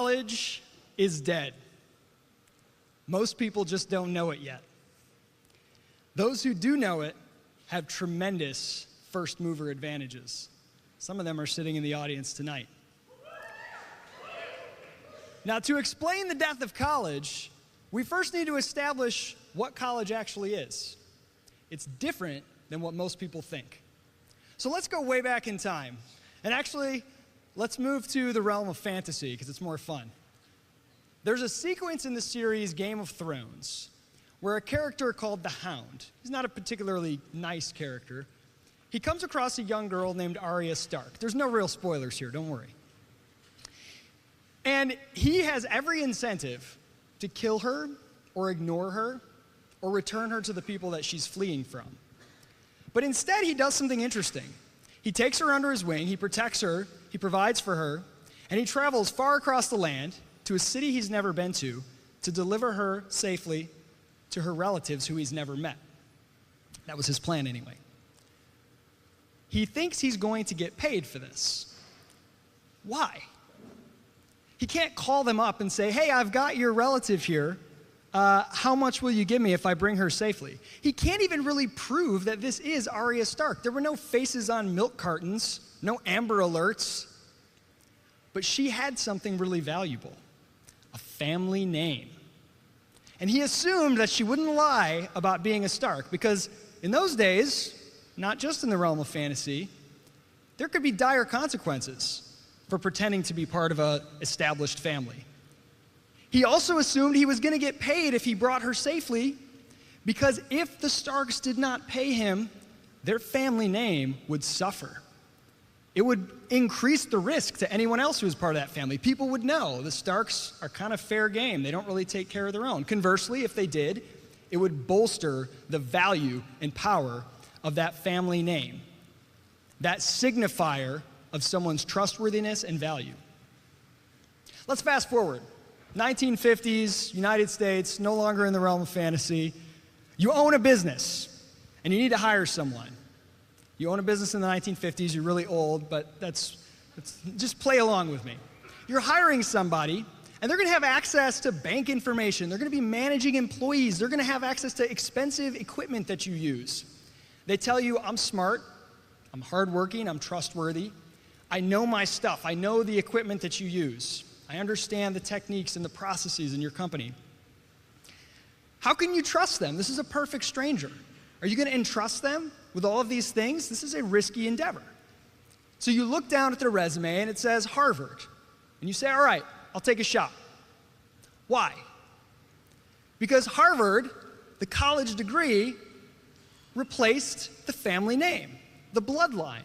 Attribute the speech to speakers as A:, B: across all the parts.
A: College is dead. Most people just don't know it yet. Those who do know it have tremendous first mover advantages. Some of them are sitting in the audience tonight. Now, to explain the death of college, we first need to establish what college actually is. It's different than what most people think. So let's go way back in time. And actually, let's move to the realm of fantasy, because it's more fun. There's a sequence in the series Game of Thrones where a character called the Hound, he's not a particularly nice character, he comes across a young girl named Arya Stark. There's no real spoilers here, don't worry. And he has every incentive to kill her or ignore her or return her to the people that she's fleeing from. But instead, he does something interesting. He takes her under his wing, he protects her, he provides for her, and he travels far across the land to a city he's never been to deliver her safely to her relatives who he's never met. That was his plan anyway. He thinks he's going to get paid for this. Why? He can't call them up and say, hey, I've got your relative here. How much will you give me if I bring her safely? He can't even really prove that this is Arya Stark. There were no faces on milk cartons, no Amber Alerts. But she had something really valuable, a family name. And he assumed that she wouldn't lie about being a Stark, because in those days, not just in the realm of fantasy, there could be dire consequences for pretending to be part of an established family. He also assumed he was going to get paid if he brought her safely, because if the Starks did not pay him, their family name would suffer. It would increase the risk to anyone else who was part of that family. People would know the Starks are kind of fair game. They don't really take care of their own. Conversely, if they did, it would bolster the value and power of that family name, that signifier of someone's trustworthiness and value. Let's fast forward. 1950s, United States, no longer in the realm of fantasy. You own a business, and you need to hire someone. You own a business in the 1950s, you're really old, but that's just play along with me. You're hiring somebody, and they're going to have access to bank information. They're going to be managing employees. They're going to have access to expensive equipment that you use. They tell you, I'm smart, I'm hardworking, I'm trustworthy. I know my stuff. I know the equipment that you use. I understand the techniques and the processes in your company. How can you trust them? This is a perfect stranger. Are you going to entrust them with all of these things? This is a risky endeavor. So you look down at their resume and it says Harvard. And you say, all right, I'll take a shot. Why? Because Harvard, the college degree, replaced the family name, the bloodline,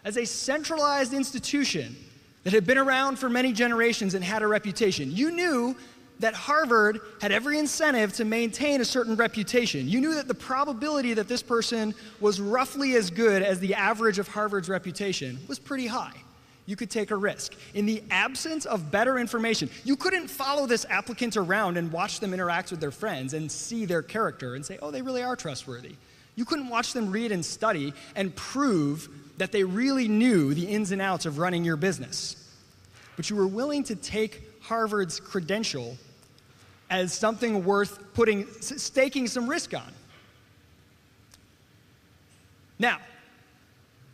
A: as a centralized institution that had been around for many generations and had a reputation. You knew that Harvard had every incentive to maintain a certain reputation. You knew that the probability that this person was roughly as good as the average of Harvard's reputation was pretty high. You could take a risk. In the absence of better information, you couldn't follow this applicant around and watch them interact with their friends and see their character and say, oh, they really are trustworthy. You couldn't watch them read and study and prove that they really knew the ins and outs of running your business. But you were willing to take Harvard's credential as something worth staking some risk on. Now,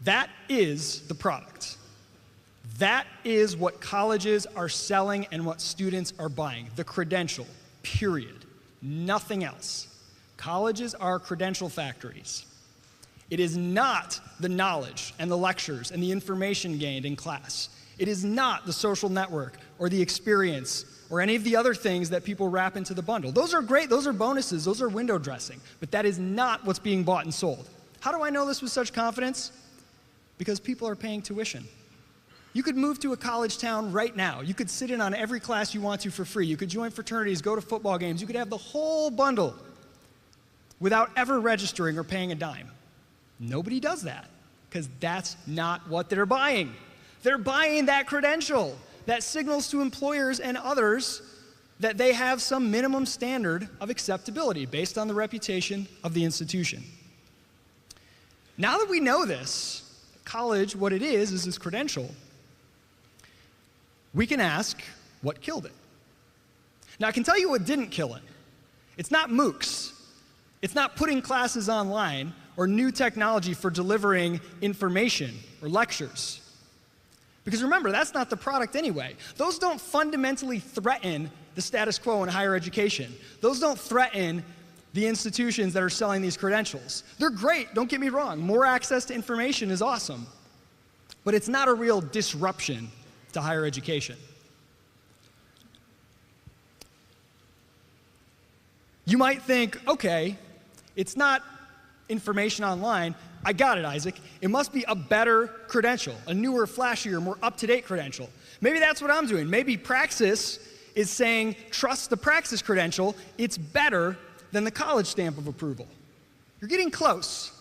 A: that is the product. That is what colleges are selling and what students are buying, the credential, period. Nothing else. Colleges are credential factories. It is not the knowledge and the lectures and the information gained in class. It is not the social network or the experience or any of the other things that people wrap into the bundle. Those are great, those are bonuses, those are window dressing, but that is not what's being bought and sold. How do I know this with such confidence? Because people are paying tuition. You could move to a college town right now. You could sit in on every class you want to for free. You could join fraternities, go to football games. You could have the whole bundle without ever registering or paying a dime. Nobody does that because that's not what they're buying. They're buying that credential that signals to employers and others that they have some minimum standard of acceptability based on the reputation of the institution. Now that we know this, college, what it is this credential, we can ask, what killed it. Now, I can tell you what didn't kill it. It's not MOOCs. It's not putting classes online or new technology for delivering information or lectures. Because remember, that's not the product anyway. Those don't fundamentally threaten the status quo in higher education. Those don't threaten the institutions that are selling these credentials. They're great, don't get me wrong. More access to information is awesome. But it's not a real disruption to higher education. You might think, okay, it's not information online. I got it, Isaac. It must be a better credential, a newer, flashier, more up-to-date credential. Maybe that's what I'm doing. Maybe Praxis is saying, trust the Praxis credential. It's better than the college stamp of approval. You're getting close,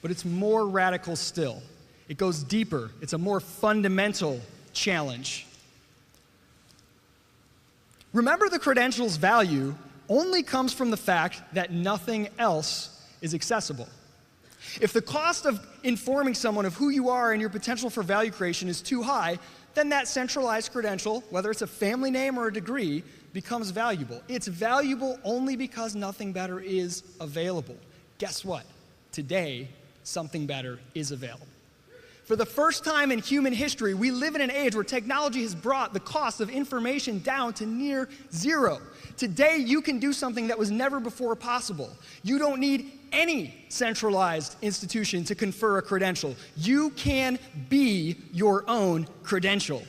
A: but it's more radical still. It goes deeper. It's a more fundamental challenge. Remember, the credential's value only comes from the fact that nothing else is accessible. If the cost of informing someone of who you are and your potential for value creation is too high, then that centralized credential, whether it's a family name or a degree, becomes valuable. It's valuable only because nothing better is available. Guess what? Today, something better is available. For the first time in human history, we live in an age where technology has brought the cost of information down to near zero. Today, you can do something that was never before possible. You don't need any centralized institution to confer a credential. You can be your own credential.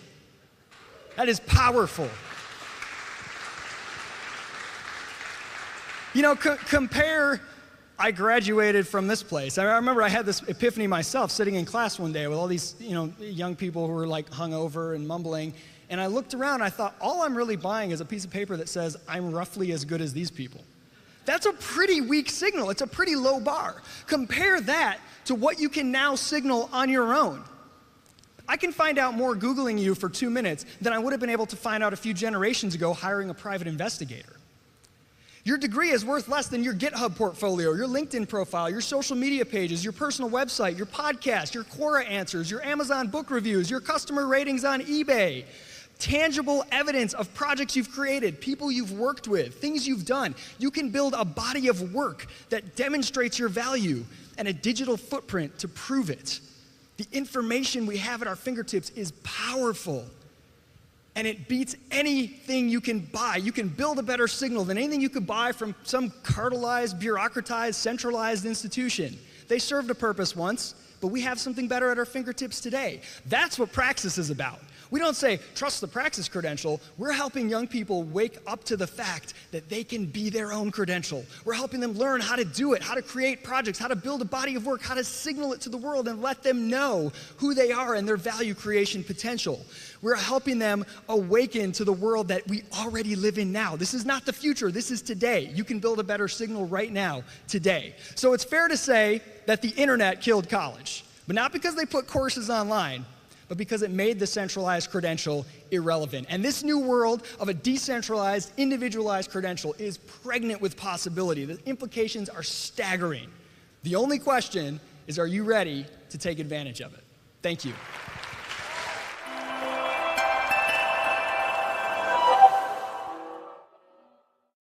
A: That is powerful. You know, compare, I graduated from this place. I remember I had this epiphany myself sitting in class one day with all these, young people who were like hungover and mumbling. And I looked around and I thought, all I'm really buying is a piece of paper that says, I'm roughly as good as these people. That's a pretty weak signal. It's a pretty low bar. Compare that to what you can now signal on your own. I can find out more Googling you for 2 minutes than I would have been able to find out a few generations ago hiring a private investigator. Your degree is worth less than your GitHub portfolio, your LinkedIn profile, your social media pages, your personal website, your podcast, your Quora answers, your Amazon book reviews, your customer ratings on eBay. Tangible evidence of projects you've created, people you've worked with, things you've done. You can build a body of work that demonstrates your value and a digital footprint to prove it. The information we have at our fingertips is powerful, and it beats anything you can buy. You can build a better signal than anything you could buy from some cartelized, bureaucratized, centralized institution. They served a purpose once, but we have something better at our fingertips today. That's what Praxis is about. We don't say, trust the Praxis credential. We're helping young people wake up to the fact that they can be their own credential. We're helping them learn how to do it, how to create projects, how to build a body of work, how to signal it to the world and let them know who they are and their value creation potential. We're helping them awaken to the world that we already live in now. This is not the future, this is today. You can build a better signal right now, today. So it's fair to say that the internet killed college, but not because they put courses online, but because it made the centralized credential irrelevant. And this new world of a decentralized, individualized credential is pregnant with possibility. The implications are staggering. The only question is, are you ready to take advantage of it? Thank you.